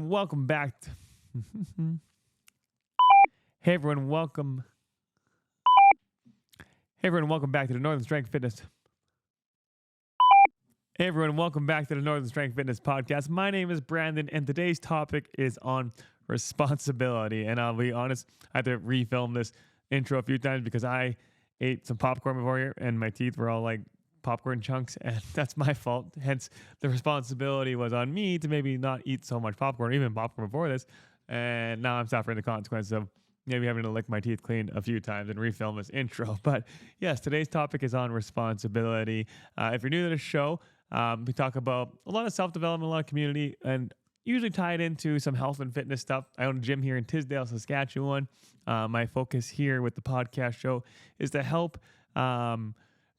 everyone, welcome back. Hey everyone, welcome. Hey everyone, welcome back to the Northern Strength Fitness. Hey everyone, welcome back to the Northern Strength Fitness podcast. My name is Brandon, and today's topic is on responsibility. And I'll be honest, I had to refilm this intro a few times because I ate some popcorn before here, and my teeth were all like popcorn chunks, and that's my fault. Hence, the responsibility was on me to maybe not eat so much popcorn, even popcorn before this. And now I'm suffering the consequences of maybe having to lick my teeth clean a few times and refilm this intro. But yes, today's topic is on responsibility. If you're new to the show, we talk about a lot of self-development, a lot of community, and usually tie it into some health and fitness stuff. I own a gym here in Tisdale, Saskatchewan. My focus here with the podcast show is to help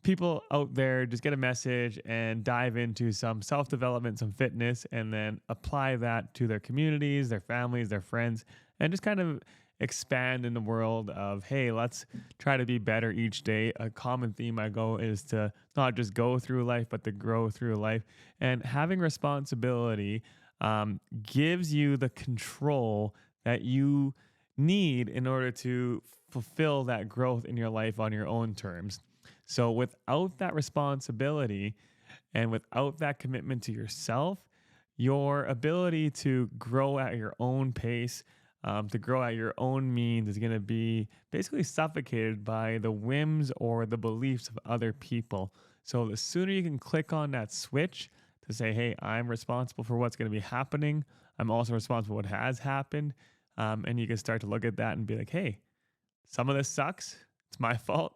people out there just get a message and dive into some self-development, some fitness, and then apply that to their communities, their families, their friends, and just kind of expand in the world of, hey, let's try to be better each day. A common theme I go is to not just go through life, but to grow through life. And having responsibility gives you the control that you need in order to fulfill that growth in your life on your own terms. So without that responsibility and without that commitment to yourself, your ability to grow at your own pace, to grow at your own means is going to be basically suffocated by the whims or the beliefs of other people. So the sooner you can click on that switch to say, hey, I'm responsible for what's going to be happening. I'm also responsible for what has happened. And you can start to look at that and be like, hey, some of this sucks. It's my fault.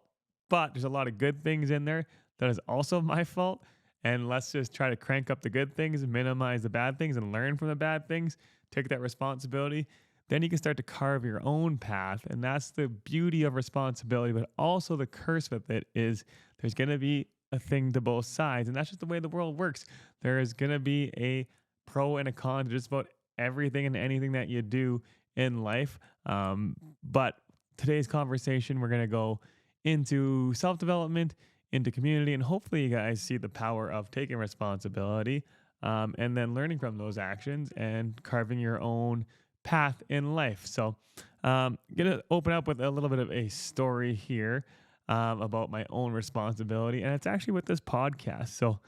But there's a lot of good things in there that is also my fault. And let's just try to crank up the good things, minimize the bad things, and learn from the bad things. Take that responsibility. Then you can start to carve your own path. And that's the beauty of responsibility, but also the curse with it is there's going to be a thing to both sides. And that's just the way the world works. There is going to be a pro and a con to just about everything and anything that you do in life. But today's conversation, we're going to go into self-development, into community, and hopefully you guys see the power of taking responsibility and then learning from those actions and carving your own path in life. So I'm going to open up with a little bit of a story here about my own responsibility, and it's actually with this podcast. So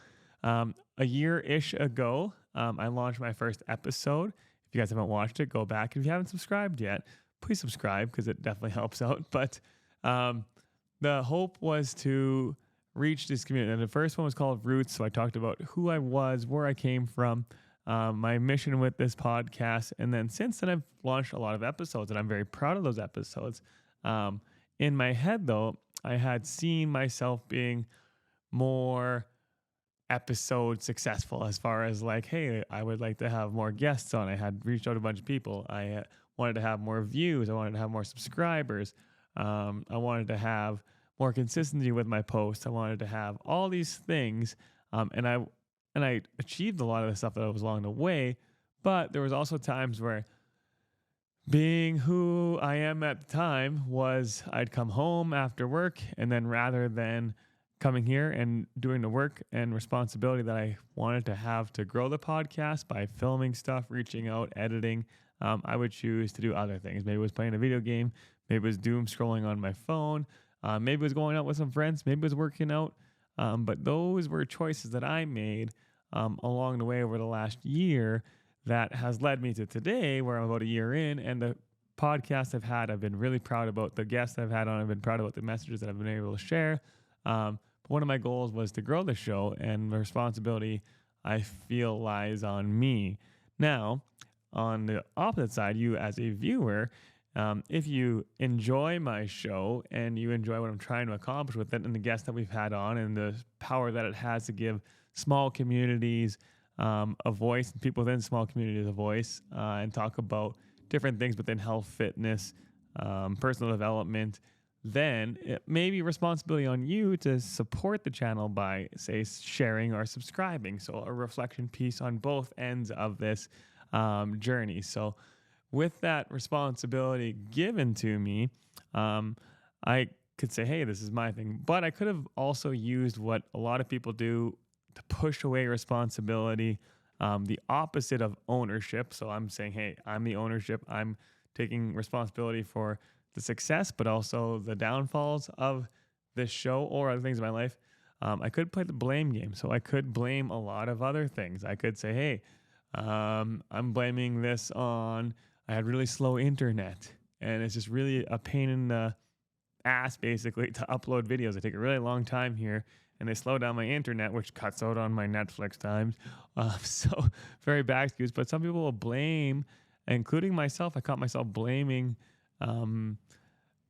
a year-ish ago, I launched my first episode. If you guys haven't watched it, go back. If you haven't subscribed yet, please subscribe because it definitely helps out. But the hope was to reach this community. And the first one was called Roots. So I talked about who I was, where I came from, my mission with this podcast. And then since then, I've launched a lot of episodes, and I'm very proud of those episodes. In my head, though, I had seen myself being more episode successful as far as like, hey, I would like to have more guests on. I had reached out to a bunch of people. I wanted to have more views. I wanted to have more subscribers. I wanted to have more consistency with my posts. I wanted to have all these things. And I achieved a lot of the stuff that was along the way. But there was also times where being who I am at the time was I'd come home after work, and then rather than coming here and doing the work and responsibility that I wanted to have to grow the podcast by filming stuff, reaching out, editing, I would choose to do other things. Maybe it was playing a video game. Maybe it was doom scrolling on my phone. Maybe it was going out with some friends. Maybe it was working out. But those were choices that I made along the way over the last year that has led me to today, where I'm about a year in, and the podcast I've had, I've been really proud about the guests I've had on. I've been proud about the messages that I've been able to share. But one of my goals was to grow the show, and the responsibility I feel lies on me. Now, on the opposite side, you as a viewer, if you enjoy my show and you enjoy what I'm trying to accomplish with it and the guests that we've had on and the power that it has to give small communities a voice, and people within small communities a voice, and talk about different things within health, fitness, personal development, then it may be responsibility on you to support the channel by, say, sharing or subscribing. So a reflection piece on both ends of this journey. So with that responsibility given to me, I could say, hey, this is my thing. But I could have also used what a lot of people do to push away responsibility the opposite of ownership. So I'm saying, hey, I'm the ownership. I'm taking responsibility for the success, but also the downfalls of this show or other things in my life. I could play the blame game. So I could blame a lot of other things. I could say, hey, I'm blaming this on I had really slow internet. And it's just really a pain in the ass, basically, to upload videos. I take a really long time here, and they slow down my internet, which cuts out on my Netflix times. So very bad excuse. But some people will blame, including myself. I caught myself blaming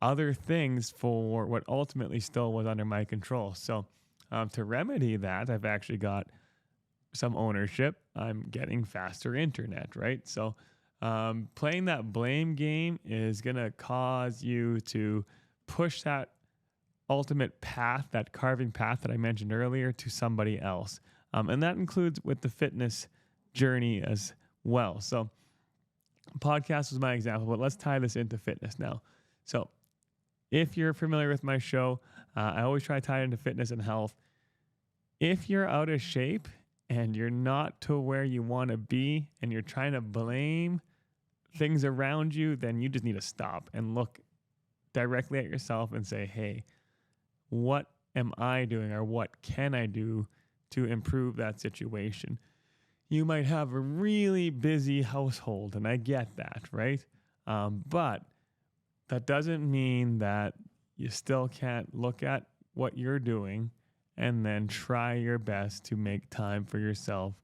other things for what ultimately still was under my control. So to remedy that, I've actually got some ownership. I'm getting faster internet, right? So playing that blame game is going to cause you to push that ultimate path, that carving path that I mentioned earlier, to somebody else. And that includes with the fitness journey as well. So podcast was my example, but let's tie this into fitness now. So if you're familiar with my show, I always try to tie it into fitness and health. If you're out of shape and you're not to where you want to be and you're trying to blame things around you, then you just need to stop and look directly at yourself and say, hey, what am I doing or what can I do to improve that situation? You might have a really busy household, and I get that, right? But that doesn't mean that you still can't look at what you're doing and then try your best to make time for yourself.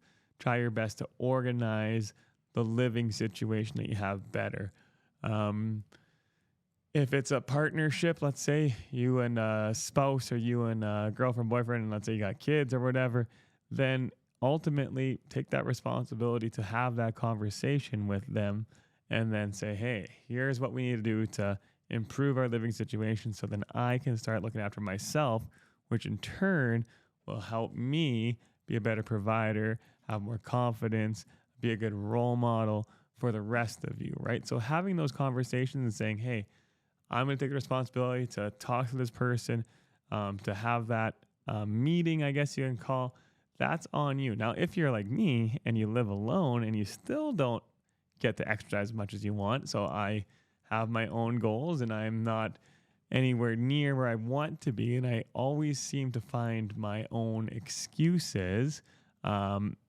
Try your best to organize the living situation that you have better. If it's a partnership, let's say you and a spouse or you and a girlfriend, boyfriend, and let's say you got kids or whatever, then ultimately take that responsibility to have that conversation with them and then say, hey, here's what we need to do to improve our living situation so then I can start looking after myself, which in turn will help me be a better provider, have more confidence, be a good role model for the rest of you, right? So having those conversations and saying, hey, I'm going to take the responsibility to talk to this person, to have that meeting, I guess you can call, that's on you. Now, if you're like me and you live alone and you still don't get to exercise as much as you want, so I have my own goals and I'm not anywhere near where I want to be, and I always seem to find my own excuses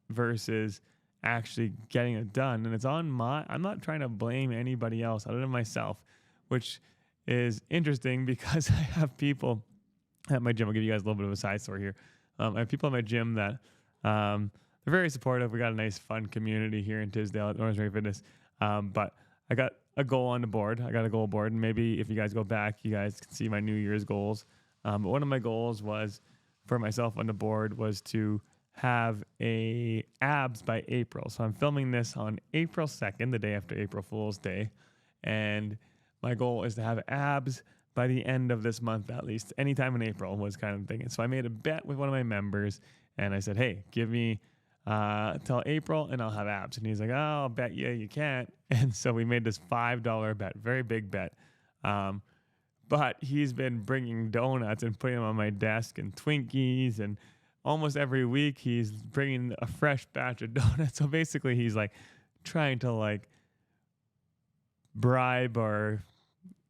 versus actually getting it done. And it's on I'm not trying to blame anybody else other than myself, which is interesting because I have people at my gym. I'll give you guys a little bit of a side story here. I have people at my gym that they're very supportive. We got a nice, fun community here in Tisdale at Northern Strength Fitness. But I got a goal on the board. I got a goal board. And maybe if you guys go back, you guys can see my New Year's goals. But one of my goals was for myself on the board was to have a abs by April. So I'm filming this on April 2nd, the day after April Fool's Day. And my goal is to have abs by the end of this month, at least. Anytime in April was kind of thinking. So I made a bet with one of my members and I said, hey, give me till April and I'll have abs. And he's like, oh, I'll bet you can't. And so we made this $5 bet, very big bet. But he's been bringing donuts and putting them on my desk and Twinkies, and almost every week he's bringing a fresh batch of donuts. So basically he's like trying to like bribe or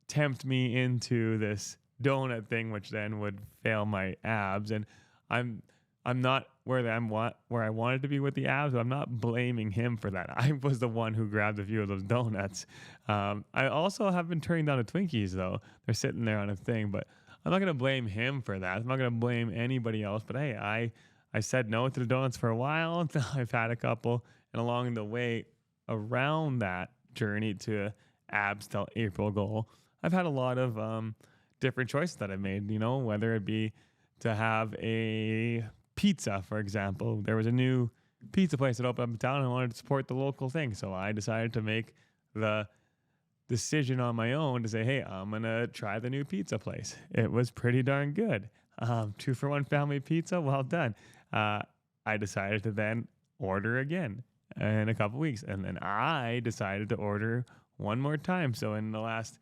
tempt me into this donut thing, which then would fail my abs. And I'm not where I wanted to be with the abs, but I'm not blaming him for that. I was the one who grabbed a few of those donuts. I also have been turning down the Twinkies though. They're sitting there on a thing, but I'm not going to blame him for that. I'm not going to blame anybody else. But hey, I said no to the donuts for a while until I've had a couple. And along the way around that journey to abs till April goal, I've had a lot of different choices that I've made, you know, whether it be to have a pizza, for example. There was a new pizza place that opened up in town and I wanted to support the local thing. So I decided to make the decision on my own to say, hey, I'm going to try the new pizza place. It was pretty darn good. 2-for-1 family pizza, well done. I decided to then order again in a couple weeks. And then I decided to order one more time. So in the last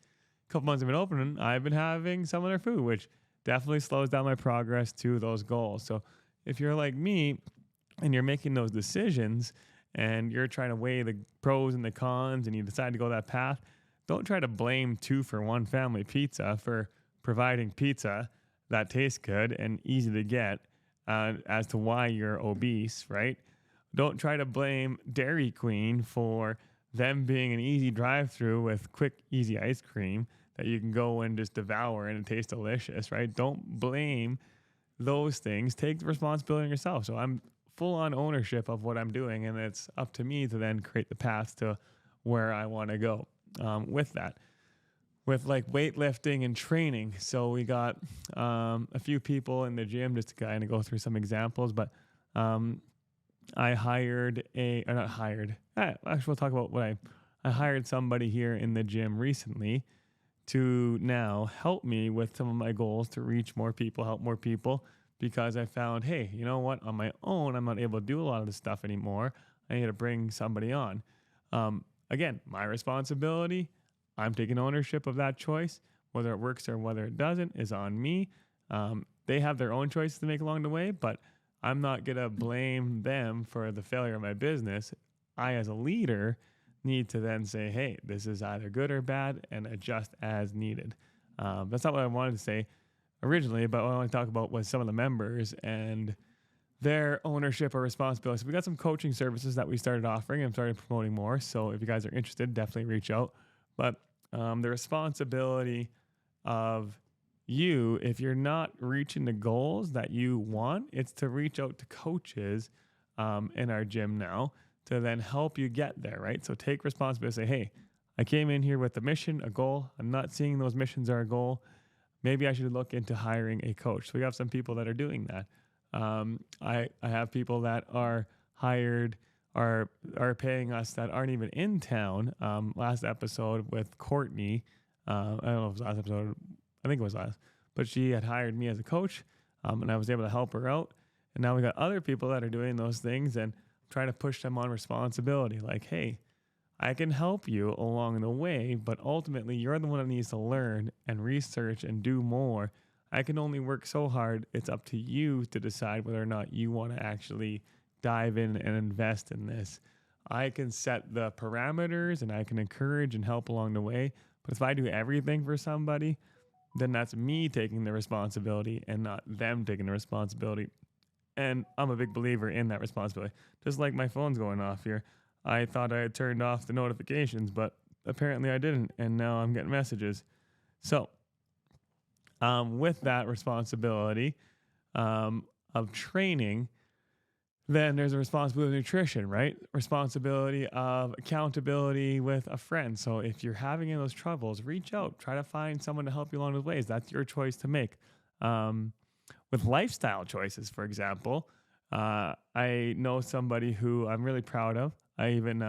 couple months I've been opening, I've been having some of their food, which definitely slows down my progress to those goals. So if you're like me and you're making those decisions and you're trying to weigh the pros and the cons and you decide to go that path, don't try to blame 2-for-1 Family Pizza for providing pizza that tastes good and easy to get as to why you're obese, right? Don't try to blame Dairy Queen for them being an easy drive-through with quick, easy ice cream that you can go and just devour and it tastes delicious, right? Don't blame those things. Take the responsibility on yourself. So I'm full on ownership of what I'm doing, and it's up to me to then create the path to where I want to go with that. With like weightlifting and training. So we got a few people in the gym just to kind of go through some examples, but I hired actually we'll talk about what I hired somebody here in the gym recently to now help me with some of my goals to reach more people, help more people, because I found, hey, you know what? On my own, I'm not able to do a lot of this stuff anymore. I need to bring somebody on. Again, my responsibility. I'm taking ownership of that choice. Whether it works or whether it doesn't is on me. They have their own choices to make along the way, but I'm not going to blame them for the failure of my business. I, as a leader, need to then say, hey, this is either good or bad and adjust as needed. That's not what I wanted to say originally, but what I want to talk about was some of the members and their ownership or responsibility. So we got some coaching services that we started offering and started promoting more. So if you guys are interested, definitely reach out. But the responsibility of you, if you're not reaching the goals that you want, it's to reach out to coaches in our gym now to then help you get there, right? So take responsibility. Say, hey, I came in here with a mission, a goal. I'm not seeing those missions are a goal. Maybe I should look into hiring a coach. So we have some people that are doing that. I have people that are hired, are paying us that aren't even in town. Last episode with Courtney, I don't know if it was last episode, I think it was last, but she had hired me as a coach, and I was able to help her out. And now we got other people that are doing those things and trying to push them on responsibility. Like, hey, I can help you along the way, but ultimately you're the one that needs to learn and research and do more. I can only work so hard. It's up to you to decide whether or not you want to actually dive in and invest in this. I can set the parameters and I can encourage and help along the way. But if I do everything for somebody, then that's me taking the responsibility and not them taking the responsibility. And I'm a big believer in that responsibility. Just like my phone's going off here. I thought I had turned off the notifications, but apparently I didn't. And now I'm getting messages. So with that responsibility of training, then there's a responsibility of nutrition, right? Responsibility of accountability with a friend. So if you're having any of those troubles, reach out. Try to find someone to help you along those ways. That's your choice to make. With lifestyle choices, for example, I know somebody who I'm really proud of. I even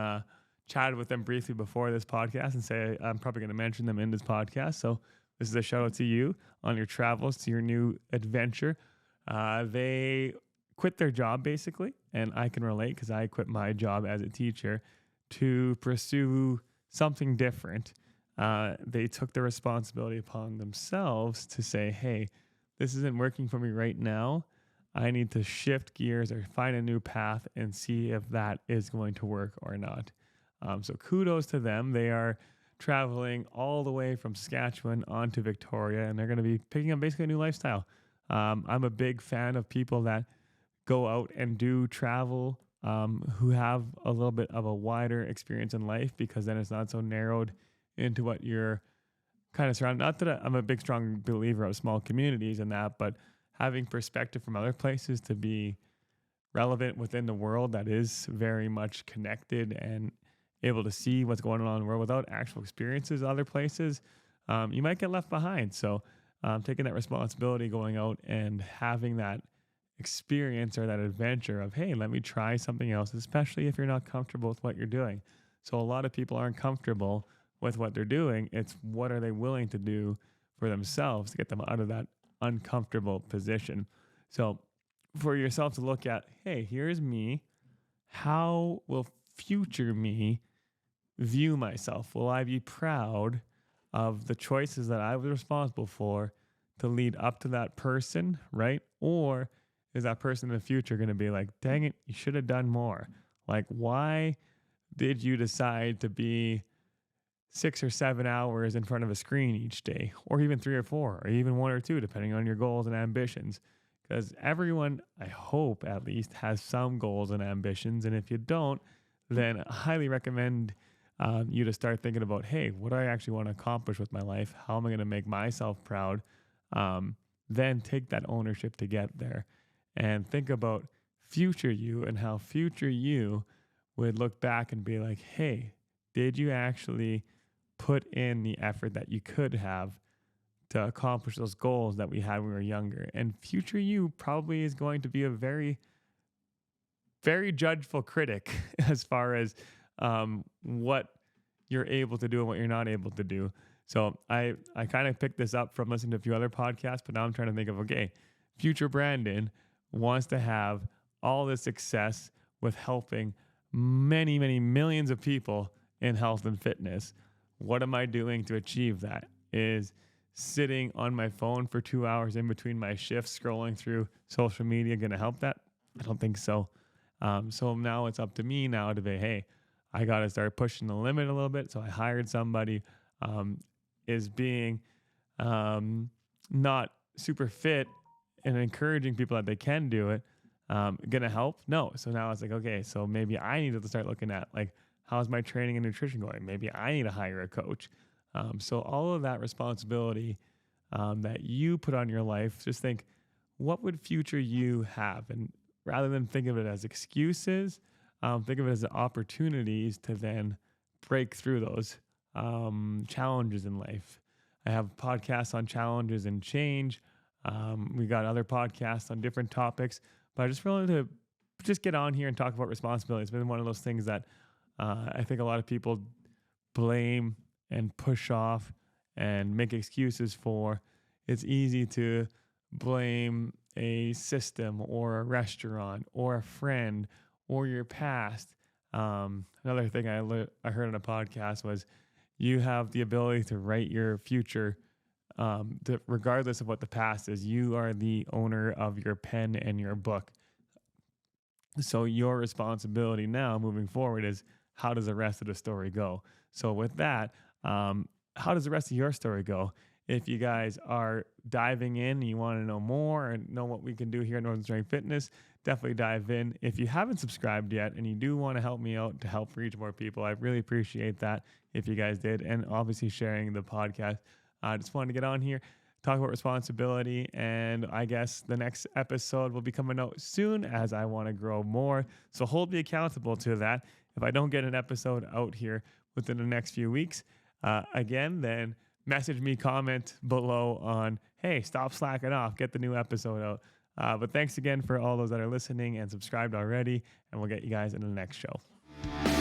chatted with them briefly before this podcast and say I'm probably going to mention them in this podcast. So this is a shout out to you on your travels to your new adventure. They quit their job basically, and I can relate because I quit my job as a teacher to pursue something different. They took the responsibility upon themselves to say, hey, this isn't working for me right now. I need to shift gears or find a new path and see if that is going to work or not. So kudos to them. They are traveling all the way from Saskatchewan onto Victoria, and they're going to be picking up basically a new lifestyle. I'm a big fan of people that go out and do travel, who have a little bit of a wider experience in life, because then it's not so narrowed into what you're kind of surrounded. Not that I'm a big, strong believer of small communities and that, but having perspective from other places to be relevant within the world that is very much connected and able to see what's going on in the world without actual experiences other places, you might get left behind. So taking that responsibility, going out and having that experience or that adventure of, hey, let me try something else, especially if you're not comfortable with what you're doing. So a lot of people aren't comfortable with what they're doing. It's what are they willing to do for themselves to get them out of that uncomfortable position. So for yourself to look at, hey, here's me. How will future me view myself? Will I be proud of the choices that I was responsible for to lead up to that person, right? Or is that person in the future going to be like, dang it, you should have done more? Like, why did you decide to be 6 or 7 hours in front of a screen each day, or even 3 or 4, or even 1 or 2, depending on your goals and ambitions? Because everyone, I hope at least, has some goals and ambitions. And if you don't, then I highly recommend you to start thinking about, hey, what do I actually want to accomplish with my life? How am I going to make myself proud? Then take that ownership to get there and think about future you and how future you would look back and be like, hey, did you actually put in the effort that you could have to accomplish those goals that we had when we were younger? And future you probably is going to be a very, very judgeful critic as far as what you're able to do and what you're not able to do. So I kind of picked this up from listening to a few other podcasts, but now I'm trying to think of, okay, future Brandon wants to have all this success with helping many, many millions of people in health and fitness. What am I doing to achieve that? Is sitting on my phone for 2 hours in between my shifts scrolling through social media going to help that? I don't think so. So now it's up to me now to be, hey, I got to start pushing the limit a little bit. So I hired somebody. Is being not super fit and encouraging people that they can do it gonna help? No. So now it's like, okay, so maybe I need to start looking at, like, how's my training and nutrition going? Maybe I need to hire a coach. So all of that responsibility that you put on your life, just think, what would future you have? And rather than think of it as excuses, think of it as opportunities to then break through those challenges in life. I have podcasts on challenges and change. We got other podcasts on different topics, but I just wanted to just get on here and talk about responsibility. It's been one of those things that I think a lot of people blame and push off and make excuses for. It's easy to blame a system or a restaurant or a friend or your past. Another thing I heard on a podcast was, you have the ability to write your future, regardless of what the past is. You are the owner of your pen and your book. So your responsibility now moving forward is, how does the rest of the story go? So with that, how does the rest of your story go? If you guys are diving in and you want to know more and know what we can do here at Northern Strength Fitness, definitely dive in. If you haven't subscribed yet and you do want to help me out to help reach more people, I really appreciate that if you guys did. And obviously sharing the podcast. I just wanted to get on here, talk about responsibility. And I guess the next episode will be coming out soon as I want to grow more. So hold me accountable to that. If I don't get an episode out here within the next few weeks, again, then message me, comment below on, hey, stop slacking off, get the new episode out. But thanks again for all those that are listening and subscribed already, and we'll get you guys in the next show.